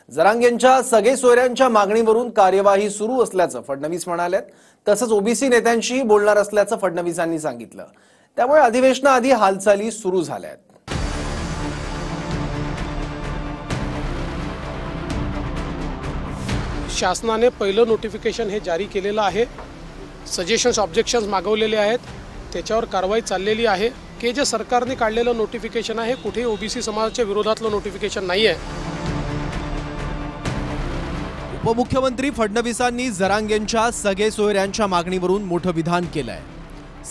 जरांगेंच्या सगळे सोयऱ्यांच्या मागणीवरून कार्यवाही सुरू असल्याचं फडणवीस म्हणालेत। तसंच ओबीसी नेत्यांशीही बोलणार असल्याचं फडणवीसांनी सांगितलं। त्यामुळे अधिवेशनाआधी हालचाली सुरू झाल्यात। शासनाने पहिलं नोटिफिकेशन हे जारी केलेलं आहे। सजेशन्स ऑब्जेक्शन्स मागवलेले आहेत, त्याच्यावर कारवाई चाललेली आहे की जे सरकारने काढलेलं नोटिफिकेशन आहे कुठे ओबीसी समाजाच्या विरोधातलं नोटिफिकेशन नाही आहे। उपमुख्यमंत्री फडणवीसांनी जरांगेंच्या सगळे सोयऱ्यांच्या मागणीवरून मोठं विधान केलंय।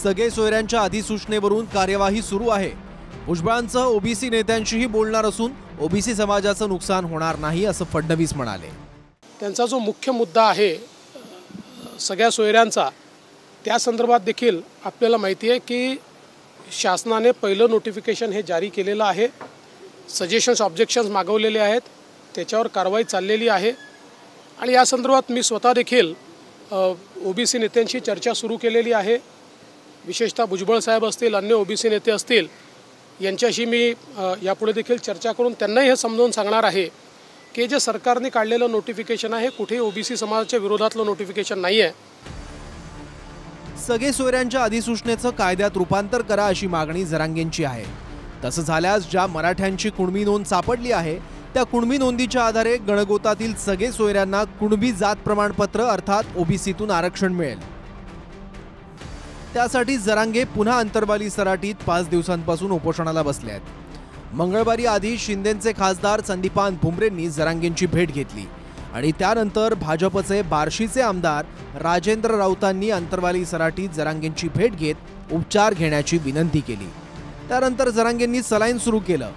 सगळे सोयऱ्यांच्या अधिसूचनेवरून कार्यवाही सुरू आहे। भुजबळांसह ओबीसी नेत्यांशीही बोलणार असून ओबीसी समाजाचं नुकसान होणार नाही असं फडणवीस म्हणाले। त्यांचा जो मुख्य मुद्दा आहे सगळ्या सोयऱ्यांचा, त्या संदर्भात देखील आपल्याला माहिती आहे की शासनाने पहिलं नोटिफिकेशन हे जारी केलेलं आहे। सजेशन्स ऑब्जेक्शन्स मागवलेले आहेत, त्याच्यावर कारवाई चाललेली आहे आणि या संदर्भात मी स्वतः देखील ओबीसी नेत्यांशी चर्चा सुरू केलेली आहे। विशेषतः भुजबळ साहेब असतील, अन्य ओबीसी नेते असतील, यांच्याशी मी यापुढे देखील चर्चा करून त्यांनाही हे समजावून सांगणार आहे की जे सरकारने काढलेलं नोटिफिकेशन आहे कुठे ओबीसी समाजाच्या विरोधातलं नोटिफिकेशन नाही आहे। सगळे सोयऱ्यांच्या अधिसूचनेचं कायद्यात रूपांतर करा अशी मागणी जरांगेंची आहे। तसं झाल्यास ज्या मराठ्यांची कुणबी नोंद सापडली आहे त्या कुणबी नोंदीच्या आधारे गणगोतातील सगळे सोयऱ्यांना कुणबी जात प्रमाणपत्र अर्थात ओबीसीतून आरक्षण मिळेल। त्यासाठी जरांगे पुन्हा अंतर्वाली सराटीत 5 दिवसांपासून उपोषणाला बसले आहेत। मंगळवारी आधी शिंदेचे खासदार संदीपान भुमरेंनी जरांगेंची भेट घेतली आणि त्यानंतर भाजपचे बार्शीचे आमदार राजेंद्र राऊतांनी अंतर्वाली सराटीत जरांगेंची भेट घेत उपचार घेण्याची विनंती केली। त्यानंतर जरांगेंनी सलाईन सुरू केलं,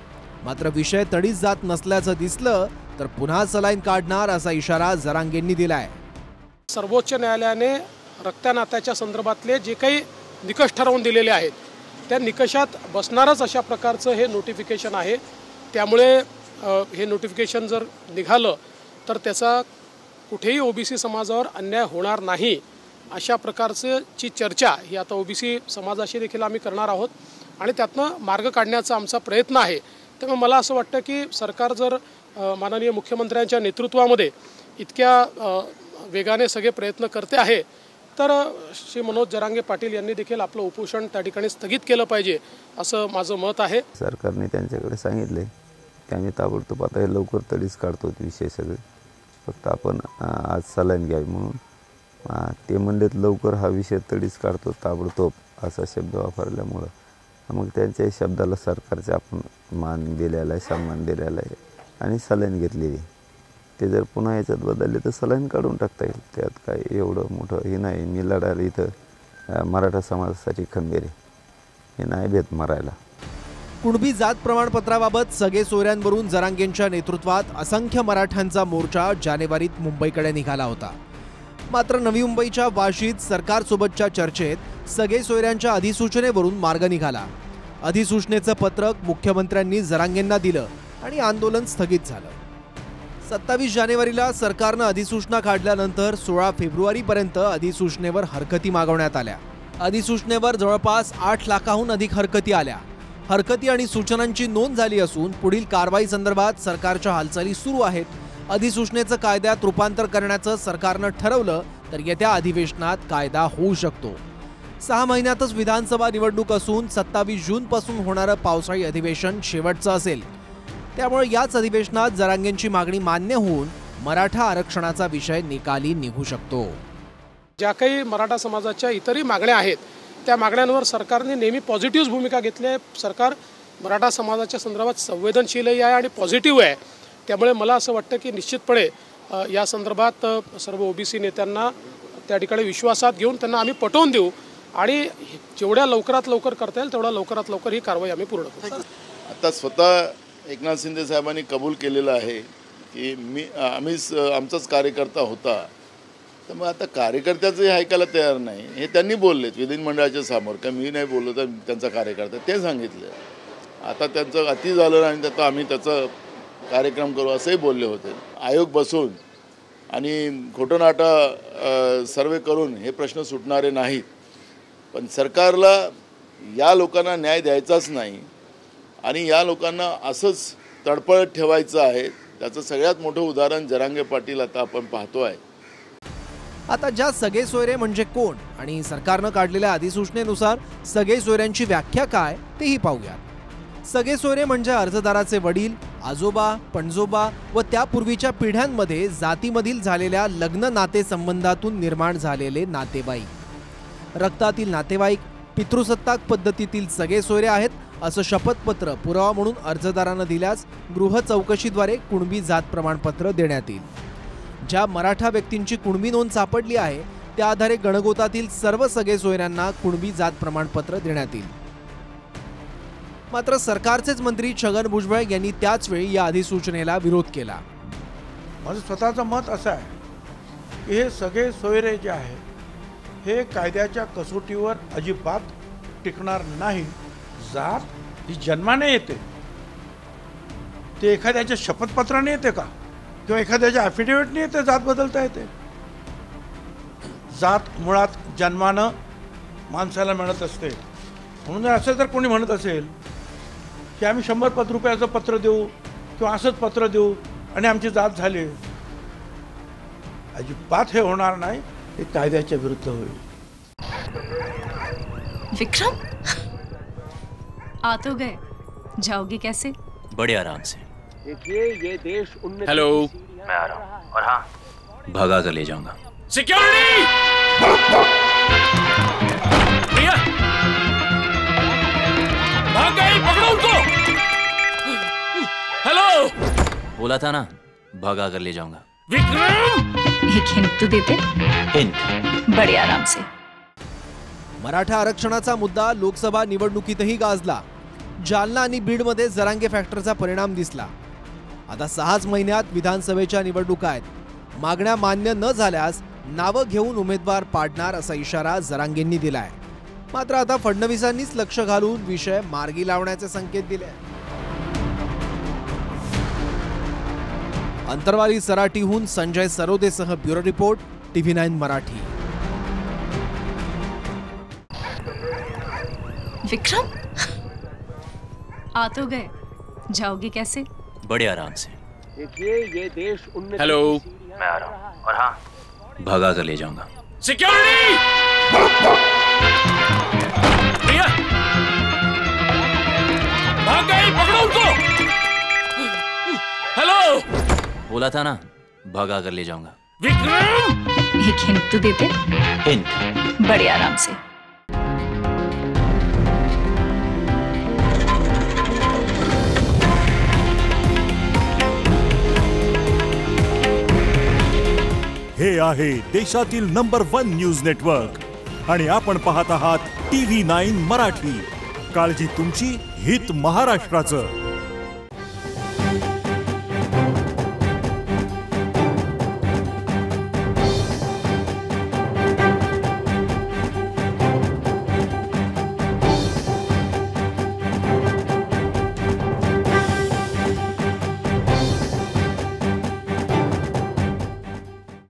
मात्र विषय तडीस जात नसल्याचं दिसलं तर पुन्हा सलाईन काढणार असा इशारा जरांगेंनी दिलाय। सर्वोच्च न्यायालयाने रक्तनात्याच्या संदर्भातले जे काही निकष ठरवून दिलेले आहेत त्या निकषात बसणारच अशा प्रकारचं हे नोटिफिकेशन आहे। त्यामुळे हे नोटिफिकेशन जर निघालं तर त्याचा कुठेही ओबीसी समाजावर अन्याय होणार नाही अशा प्रकारची चर्चा ही आता ओबीसी समाजाशी देखील आम्ही करणार आहोत आणि त्यातनं मार्ग काढण्याचा आमचा प्रयत्न आहे। त्यामुळे मला असं वाटतं की सरकार जर माननीय मुख्यमंत्र्यांच्या नेतृत्वामध्ये इतक्या वेगाने सगळे प्रयत्न करते आहे तर श्री मनोज जरांगे पाटील यांनी देखील आपलं उपोषण त्या ठिकाणी स्थगित केलं पाहिजे असं माझं मत आहे। सरकारने त्यांच्याकडे सांगितले की आम्ही ताबडतोब आता हे लवकर तडीस काढतो विषय सगळे, फक्त आपण आज सलाईन घ्यावी म्हणून ते म्हणलेत लवकर हा विषय तडीस काढतो ताबडतोब असा शब्द वापरल्यामुळं मग त्यांच्या शब्दाला सरकारचे आपण मान दिलेला आहे, सन्मान दिलेला आहे आणि सलाईन घेतलेली। ते जर पुन्हा याच्यात बदलले तर सलाईन काढून टाकता येईल, त्यात काय एवढं मोठं हे नाही। मी लढायला इथं मराठा समाजासाठी खंबीर आहे, हे नाही भेद मारायला। कुणबी जात प्रमाणपत्राबाबत सगळे सोयऱ्यांवरून जरांगेंच्या नेतृत्वात असंख्य मराठ्यांचा मोर्चा जानेवारीत मुंबईकडे निघाला होता। मात्र नवी मुंबईच्या वाशीत सरकारसोबतच्या चर्चेत सगळे सोयऱ्यांच्या अधिसूचनेवरून मार्ग निघाला। अधिसूचनेचं पत्रक मुख्यमंत्र्यांनी जरांगेंना दिलं आणि आंदोलन स्थगित झालं। 27 जानेवारीला सरकारनं अधिसूचना काढल्यानंतर 16 फेब्रुवारीपर्यंत अधिसूचनेवर हरकती मागवण्यात आल्या। अधिसूचनेवर जवळपास 8 लाखाहून अधिक हरकती आल्या। हरकती आणि सूचनांची नोंद झाली असून पुढील कारवाई संदर्भात सरकारच्या हालचाली सुरू आहेत। अधिसूचनेचं कायद्यात रूपांतर करण्याचं सरकारनं ठरवलं तर येत्या अधिवेशनात कायदा होऊ शकतो। 6 महिन्यातच विधानसभा निवडणूक असून 27 जूनपासून होणारं पावसाळी अधिवेशन शेवटचं असेल। त्यामुळे याच अधिवेशनात जरांगेंची मागणी मान्य होऊन मराठा आरक्षणाचा विषय निकाली निघू शकतो। ज्या काही मराठा समाजाच्या इतरही मागण्या आहेत त्या मागण्यांवर सरकारने नेहमी पॉझिटिव्ह भूमिका घेतली आहे। सरकार मराठा समाजाच्या संदर्भात संवेदनशीलही आहे आणि पॉझिटिव्ह आहे। त्यामुळे मला असं वाटतं की निश्चितपणे या संदर्भात सर्व ओबीसी नेत्यांना त्या ठिकाणी विश्वासात घेऊन त्यांना आम्ही पटवून देऊ आणि जेवढ्या लवकरात लवकर करता येईल तेवढ्या लवकरात लवकर ही कारवाई आम्ही पूर्ण करू। आता स्वतः एकनाथ शिंदे साहेबांनी कबूल केलेलं आहे की आमचाच कार्यकर्ता होता, तर मग आता कार्यकर्त्याचंही ऐकायला तयार नाही हे त्यांनी बोललेत विधिमंडळाच्या समोर, का मी नाही बोललो तर त्यांचा कार्यकर्ता ते सांगितलं। आता त्यांचं अति झालं आणि आता आम्ही त्याचा कार्यक्रम करू असंही बोलले होते। आयोग बसून आणि खोटनाटा सर्वे करून हे प्रश्न सुटणारे नाहीत, पण सरकारला या लोकांना न्याय द्यायचाच नाही आणि या लोकांना असंच तडपडत ठेवायचं आहे। त्याचं सगळ्यात मोठं उदाहरण जरांगे पाटील आता आपण पाहतो आहे. आता ज्या सगळे सोयरे म्हणजे कोण आणि सरकारनं काढलेल्या अधिसूचनेनुसार सगळे सोयऱ्यांची व्याख्या काय तेही पाहूया. सगळे सोयरे म्हणजे अर्जदाराचे वडील, आजोबा, पणजोबा व त्यापूर्वीच्या पिढ्यांमध्ये जातीमधील झालेल्या लग्न नातेसंबंधातून निर्माण झालेले नातेवाईक. रक्तातील नातेवाईक पितृसत्ताक पद्धतीतील सगळे सोयरे आहेत असं शपथपत्र पुरावा म्हणून अर्जदारानं दिल्यास गृह चौकशीद्वारे कुणबी जात प्रमाणपत्र देण्यात येईल. ज्या मराठा व्यक्तींची कुणबी नोंद सापडली आहे त्या आधारे गणगोतातील सर्व सगळे सोयऱ्यांना कुणबी जात प्रमाणपत्र देण्यात येईल. मात्र सरकारचेच मंत्री छगन भुजबळ यांनी त्याच वेळी या अधिसूचनेला विरोध केला. माझं स्वतःचं मत असं आहे की हे सगळे सोयरे जे आहे हे कायद्याच्या कसोटीवर अजिबात टिकणार नाही. जात ही जन्माने येते, ते एखाद्याच्या शपथपत्राने येते का किंवा एखाद्याच्या ॲफिडेव्हिटने येते जात बदलता येते. जात मुळात जन्मानं माणसाला मिळत असते. म्हणून जर असं जर कोणी म्हणत असेल की आम्ही 100 रुपयाचं पत्र देऊ किंवा असंच पत्र देऊ आणि आमची जात झाली, अजिबात हे होणार नाही. हे कायद्याच्या विरुद्ध होईल. विक्रम, आ तो गए, जाओगे कैसे? बड़े आराम से. देखिए ये देश हेलो, मैं आ रहा हूँ और हाँ, भगा कर ले जाऊंगा. सिक्योरिटी! भैया, भाग गई, पकड़ो उनको. हेलो, बोला था ना, भगा कर ले जाऊंगा. विक्रम! एक हिंट तो देते. हिंट. बड़े आराम से. मराठा आरक्षणाचा मुद्दा लोकसभा निवडणुकीतही गाजला. जालना आणि बीडमध्ये जरांगे फॅक्टरचा परिणाम दिसला. आता 6 महिन्यात विधानसभेच्या निवडणुका आहेत. मागण्या मान्य न झाल्यास नावं घेऊन उमेदवार पाडणार असा इशारा जरांगेंनी दिलाय. मात्र आता फडणवीसांनीच लक्ष घालून विषय मार्गी लावण्याचे संकेत दिले. अंतरवाली सराटीहून संजय सरोदेसह bureau report, TV9 Marathi. Vikram, आ तो गए, जाओगे कैसे? बड़े आराम से. देखिए ये देश हेलो, मैं आ रहा हूँ और हाँ, भगा कर ले जाऊंगा. सिक्योरिटी! भैया, भाग गई, पकड़ो उनको. हेलो, बोला था ना, भगा कर ले जाऊंगा. विक्रम! एक हिंट तो देते. हिंट. बड़े आराम से. हे आहे देशातील नंबर 1 न्यूज नेटवर्क आणि आपण पाहत आहात TV9 मराठी. काळजी तुमची, हित महाराष्ट्राचं.